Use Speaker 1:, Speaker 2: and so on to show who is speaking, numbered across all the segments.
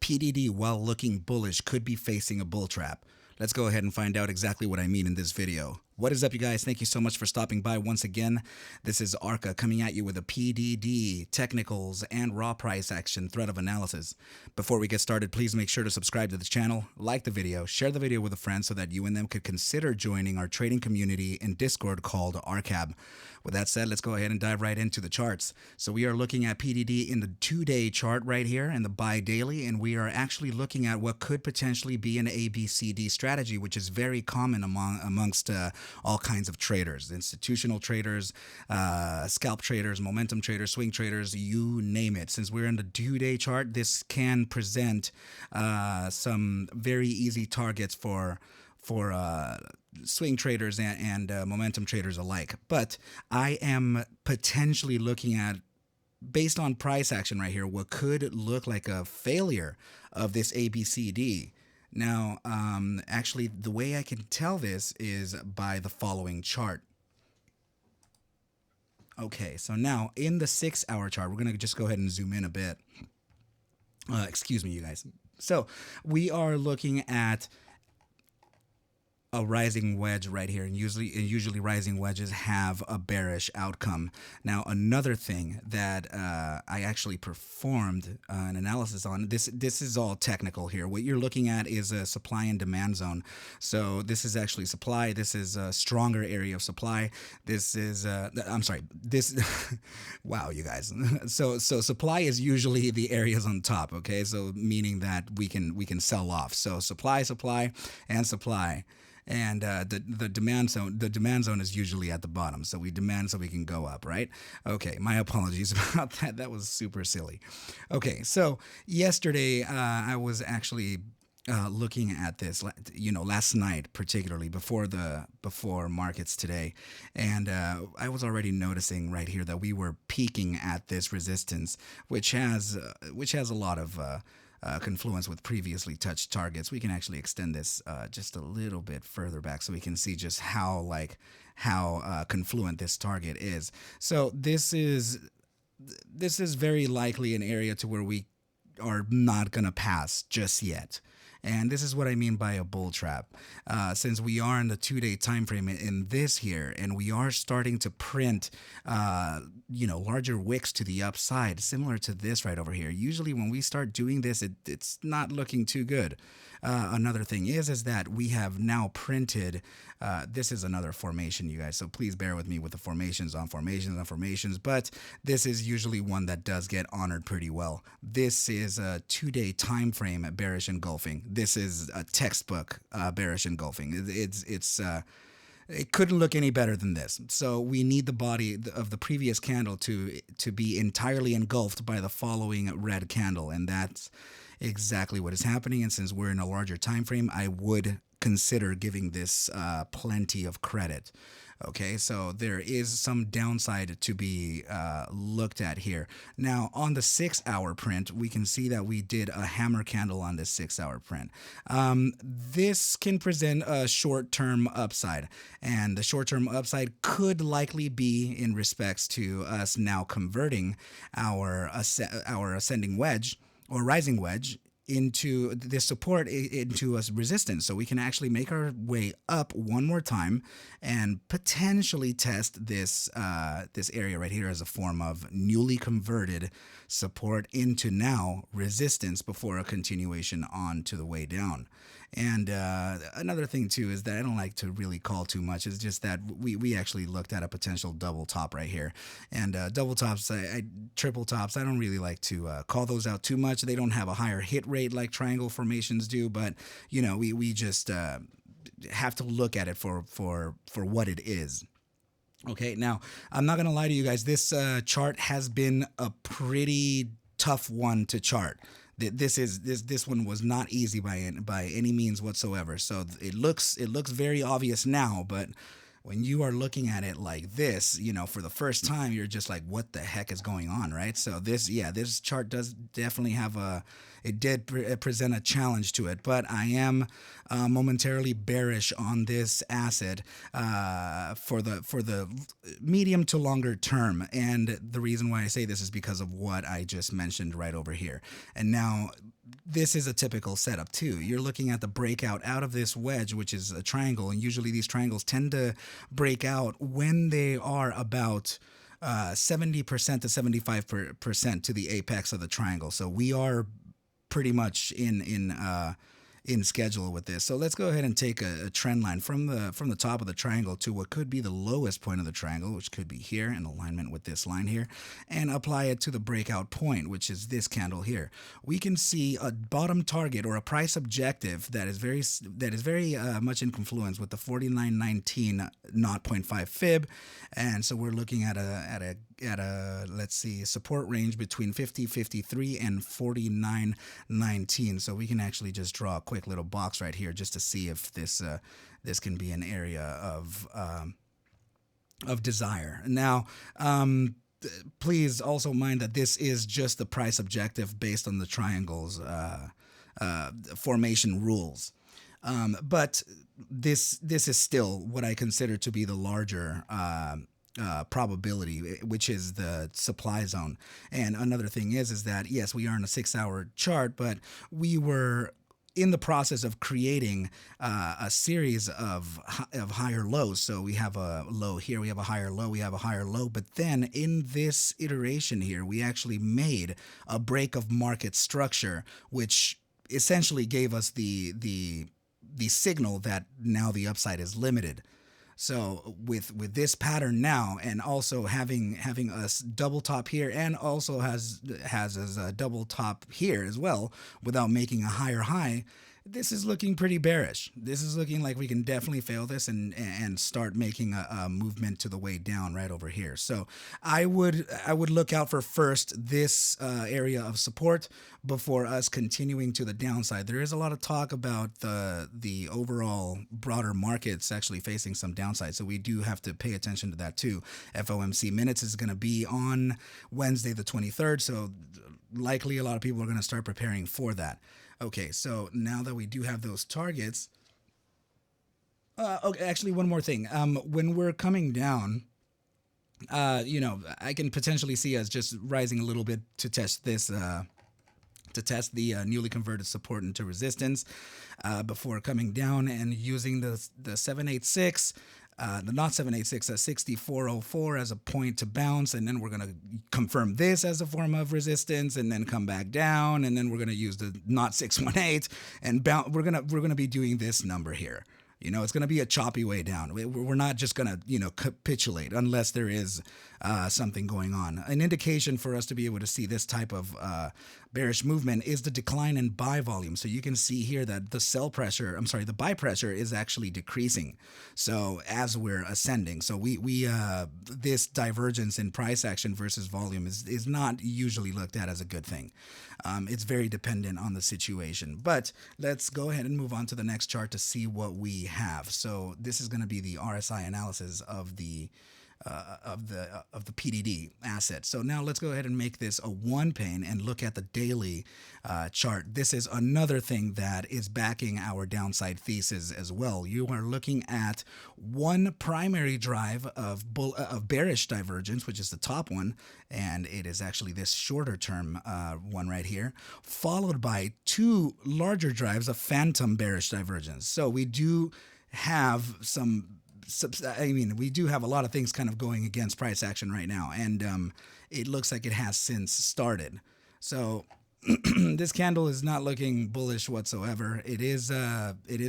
Speaker 1: PDD, while looking bullish, could be facing a bull trap. Let's go ahead and find out exactly what I mean in this video. What is up, you guys? Thank you so much for stopping by once again. This is ARCa coming at you with a PDD, technicals, and raw price action threat of analysis. Before we get started, please make sure to subscribe to the channel, like the video, share the video with a friend so that you and them could consider joining our trading community in Discord called ARCab. With that said, let's go ahead and dive right into the charts. So we are looking at PDD in the 2-day chart right here in the buy daily, and we are actually looking at what could potentially be an ABCD strategy, which is very common amongst all kinds of traders, institutional traders, scalp traders, momentum traders, swing traders, you name it. Since we're in the 2-day chart, this can present some very easy targets for swing traders and momentum traders alike. But I am potentially looking at, based on price action right here, what could look like a failure of this ABCD. Now, actually, the way I can tell this is by the following chart. Okay, so now in the 6-hour chart, we're going to just go ahead and zoom in a bit. Excuse me, you guys. So we are looking at a rising wedge right here, and usually rising wedges have a bearish outcome. Now, another thing that I actually performed an analysis on, this is all technical here. What you're looking at is a supply and demand zone. So this is actually supply. This is a stronger area of supply. This is I'm sorry, this wow, you guys. So supply is usually the areas on top, okay? So meaning that we can sell off. So supply, and supply. And the demand zone is usually at the bottom, so we demand so we can go up, right? Okay, my apologies about that. That was super silly. Okay, so yesterday I was actually looking at this, last night, particularly before markets today, and I was already noticing right here that we were peaking at this resistance, which has a lot of confluence with previously touched targets. We can actually extend this just a little bit further back so we can see just how confluent this target is. So this is very likely an area to where we are not going to pass just yet. And this is what I mean by a bull trap. Since we are in the 2-day time frame in this here, and we are starting to print, larger wicks to the upside, similar to this right over here. Usually when we start doing this, it's not looking too good. Another thing is that we have now printed, this is another formation, you guys, so please bear with me with the formations on formations, but this is usually one that does get honored pretty well. This is a 2-day time frame at bearish engulfing. This is a textbook bearish engulfing. It couldn't look any better than this. So we need the body of the previous candle to be entirely engulfed by the following red candle, and that's exactly what is happening. And since we're in a larger time frame, I would consider giving this plenty of credit. Okay, so there is some downside to be looked at here. Now, on the 6-hour print, we can see that we did a hammer candle on this 6-hour print. This can present a short-term upside, and the short-term upside could likely be in respects to us now converting our ascending wedge or rising wedge into this support into a resistance, so we can actually make our way up one more time and potentially test this this area right here as a form of newly converted support into now resistance before a continuation on to the way down. And another thing too is that I don't like to really call too much. It's just that we actually looked at a potential double top right here, and double tops, triple tops, I don't really like to call those out too much. They don't have a higher hit rate like triangle formations do, but we just have to look at it for what it is. Okay, now I'm not gonna lie to you guys. This chart has been a pretty tough one to chart. This one was not easy by any means whatsoever. So it looks very obvious now, but when you are looking at it like this, for the first time, you're just like, what the heck is going on, right? So this chart does definitely have it did present a challenge to it, but I am momentarily bearish on this asset for the medium to longer term. And the reason why I say this is because of what I just mentioned right over here. And now this is a typical setup too. You're looking at the breakout out of this wedge, which is a triangle, and usually these triangles tend to break out when they are about 70% to 75% to the apex of the triangle. So we are pretty much in schedule with this. So let's go ahead and take a trend line from the top of the triangle to what could be the lowest point of the triangle, which could be here in alignment with this line here, and apply it to the breakout point, which is this candle here. We can see a bottom target or a price objective that is very much in confluence with the 49.19 0.5 fib, and so we're looking at a let's see, support range between 50.53 and 49.19. So we can actually just draw a quick little box right here just to see if this can be an area of desire. Now, please also mind that this is just the price objective based on the triangle's formation rules. But this is still what I consider to be the larger probability, which is the supply zone. And another thing is that yes, we are in a 6-hour chart, but we were in the process of creating a series of higher lows. So we have a low here, we have a higher low, we have a higher low, but then in this iteration here, we actually made a break of market structure, which essentially gave us the signal that now the upside is limited. So with this pattern now, and also having us double top here, and also has as a double top here as well, without making a higher high, this is looking pretty bearish. This is looking like we can definitely fail this and start making a movement to the way down right over here. So I would look out for first this area of support before us continuing to the downside. There is a lot of talk about the overall broader markets actually facing some downside, so we do have to pay attention to that too. FOMC minutes is going to be on Wednesday the 23rd, so likely a lot of people are going to start preparing for that. Okay, so now that we do have those targets, okay, actually one more thing. When we're coming down, I can potentially see us just rising a little bit to test this, to test the newly converted support into resistance before coming down and using the 786. The not 786 at 6404 as a point to bounce, and then we're going to confirm this as a form of resistance, and then come back down, and then we're going to use the not 618 and bounce. We're going to be doing this number here. It's going to be a choppy way down. We're not just going to, capitulate unless there is something going on. An indication for us to be able to see this type of bearish movement is the decline in buy volume. So you can see here that the buy pressure is actually decreasing. So as we're ascending, so we this divergence in price action versus volume is not usually looked at as a good thing. It's very dependent on the situation. But let's go ahead and move on to the next chart to see what we have. So this is going to be the RSI analysis of the PDD asset. So now let's go ahead and make this a one pane and look at the daily chart. This is another thing that is backing our downside thesis as well. You are looking at one primary drive of bearish divergence, which is the top one, and it is actually this shorter term one right here, followed by two larger drives of phantom bearish divergence. So we do have we do have a lot of things kind of going against price action right now, and it looks like it has since started. So this candle is not looking bullish whatsoever. It is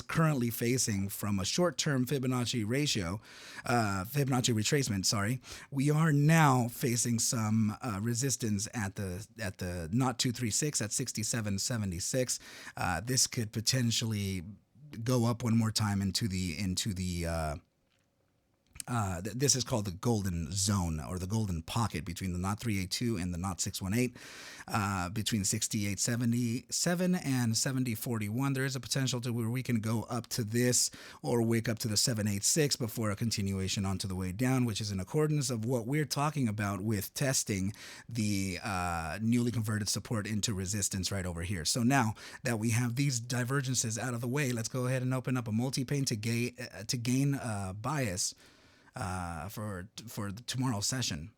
Speaker 1: currently facing from a short-term Fibonacci retracement. Sorry, we are now facing some resistance at the not 236 at 67.76. This could potentially go up one more time into the this is called the golden zone, or the golden pocket, between the knot 382 and the knot 618, between 6877 and 7041. There is a potential to where we can go up to this or wake up to the 786 before a continuation onto the way down, which is in accordance of what we're talking about with testing the newly converted support into resistance right over here. So now that we have these divergences out of the way, let's go ahead and open up a multi-pane to gain bias for tomorrow's session.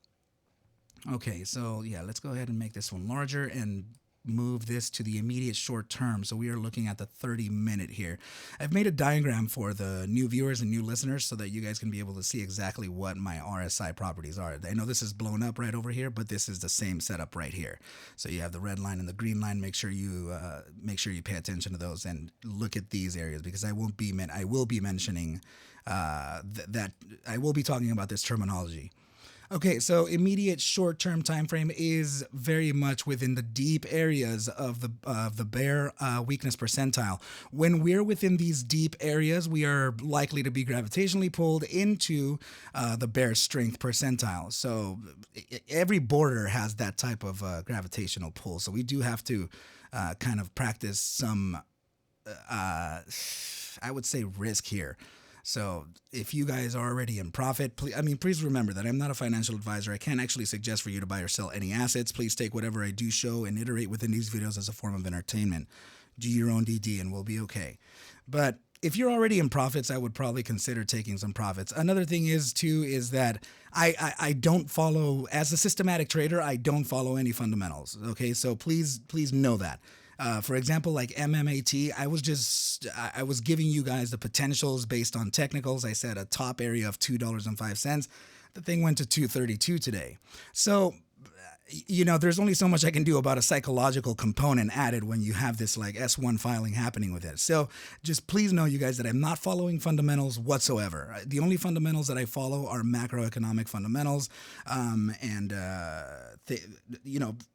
Speaker 1: Okay, so yeah, let's go ahead and make this one larger and move this to the immediate short term. So we are looking at the 30-minute here. I've made a diagram for the new viewers and new listeners so that you guys can be able to see exactly what my RSI properties are. I know this is blown up right over here, but this is the same setup right here. So you have the red line and the green line. Make sure you pay attention to those and look at these areas, because I will be mentioning that I will be talking about this terminology. Okay, so immediate short-term time frame is very much within the deep areas of the bear weakness percentile. When we're within these deep areas, we are likely to be gravitationally pulled into the bear strength percentile. So every border has that type of gravitational pull. So we do have to kind of practice some, I would say, risk here. So if you guys are already in profit, please remember that I'm not a financial advisor. I can't actually suggest for you to buy or sell any assets. Please take whatever I do show and iterate within these videos as a form of entertainment. Do your own DD and we'll be okay. But if you're already in profits, I would probably consider taking some profits. Another thing is that I don't follow, as a systematic trader, I don't follow any fundamentals. Okay, so please know that. For example, like MMAT, I was giving you guys the potentials based on technicals. I said a top area of $2.05. The thing went to $2.32 today. So, there's only so much I can do about a psychological component added when you have this like S1 filing happening with it. So just please know, you guys, that I'm not following fundamentals whatsoever. The only fundamentals that I follow are macroeconomic fundamentals,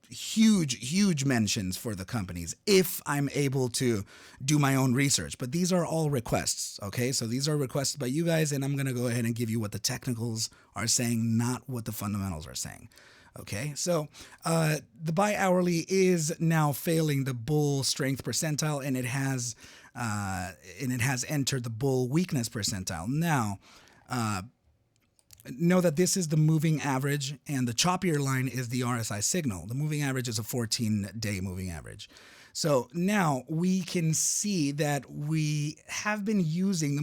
Speaker 1: huge mentions for the companies if I'm able to do my own research. But these are all requests, okay? So these are requests by you guys, and I'm going to go ahead and give you what the technicals are saying, not what the fundamentals are saying. Okay, so the buy hourly is now failing the bull strength percentile, and it has entered the bull weakness percentile. Now, know that this is the moving average, and the choppier line is the RSI signal. The moving average is a 14-day moving average. So now we can see that we have been using the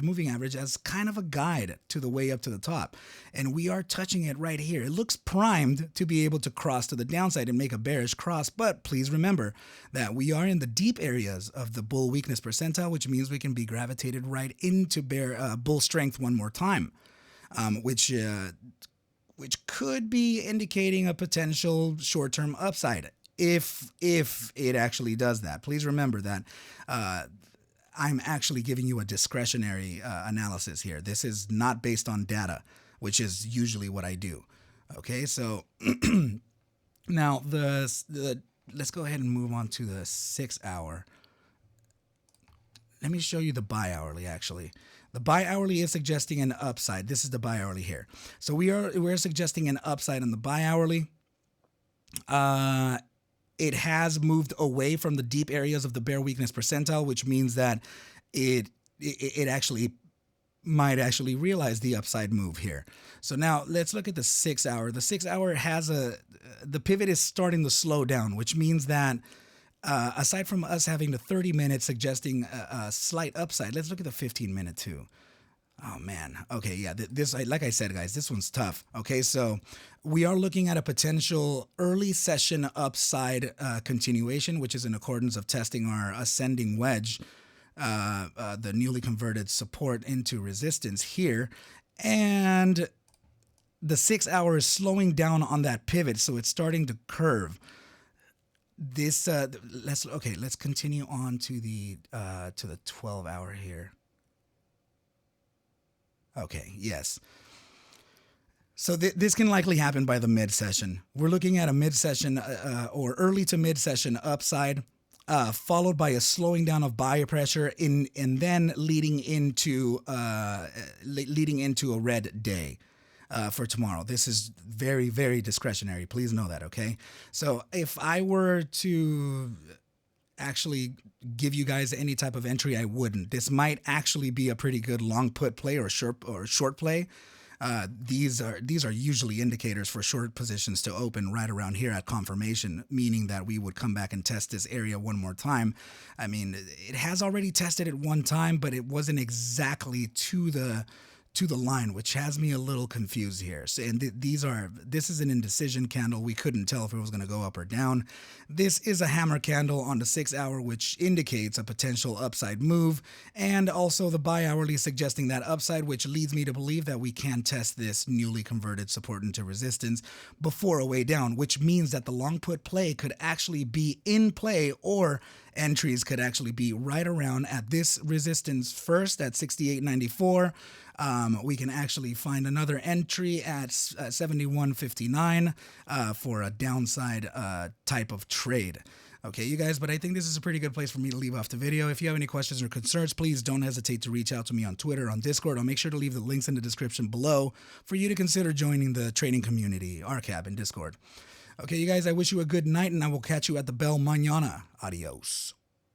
Speaker 1: moving average as kind of a guide to the way up to the top. And we are touching it right here. It looks primed to be able to cross to the downside and make a bearish cross. But please remember that we are in the deep areas of the bull weakness percentile, which means we can be gravitated right into bull strength one more time, which could be indicating a potential short-term upside. If it actually does that. Please remember that I'm actually giving you a discretionary analysis here. This is not based on data, which is usually what I do. Okay, so now let's go ahead and move on to the 6 hour. Let me show you the buy hourly actually. The buy hourly is suggesting an upside. This is the buy hourly here. So we're suggesting an upside on the buy hourly. It has moved away from the deep areas of the bear weakness percentile, which means that it actually might actually realize the upside move here. So now let's look at the 6 hour. The 6 hour has the pivot is starting to slow down, which means that aside from us having the 30-minute suggesting a slight upside, let's look at the 15-minute too. Oh man. Okay, yeah. This, like I said, guys, this one's tough. Okay, so we are looking at a potential early session upside continuation, which is in accordance of testing our ascending wedge, the newly converted support into resistance here, and the 6 hour is slowing down on that pivot, so it's starting to curve. This let's continue on to the 12 hour here. Okay, yes. So this can likely happen by the mid-session. We're looking at a mid-session or early to mid-session upside, followed by a slowing down of buyer pressure and then leading into a red day for tomorrow. This is very, very discretionary. Please know that, okay? So if I were to actually give you guys any type of entry, I wouldn't. This might actually be a pretty good long put play or short play. These are usually indicators for short positions to open right around here at confirmation, meaning that we would come back and test this area one more time. I mean, it has already tested it one time, but it wasn't exactly to the to the line, which has me a little confused here. So, and this is an indecision candle. We couldn't tell if it was going to go up or down. This is a hammer candle on the 6 hour, which indicates a potential upside move, and also the bi-hourly suggesting that upside, which leads me to believe that we can test this newly converted support into resistance before a way down, which means that the long put play could actually be in play, or entries could actually be right around at this resistance first at 68.94. We can actually find another entry at 71.59 for a downside type of trade. Okay, you guys, but I think this is a pretty good place for me to leave off the video. If you have any questions or concerns, please don't hesitate to reach out to me on Twitter, on Discord. I'll make sure to leave the links in the description below for you to consider joining the trading community, ARCa in Discord. Okay, you guys, I wish you a good night, and I will catch you at the bell mañana. Adios.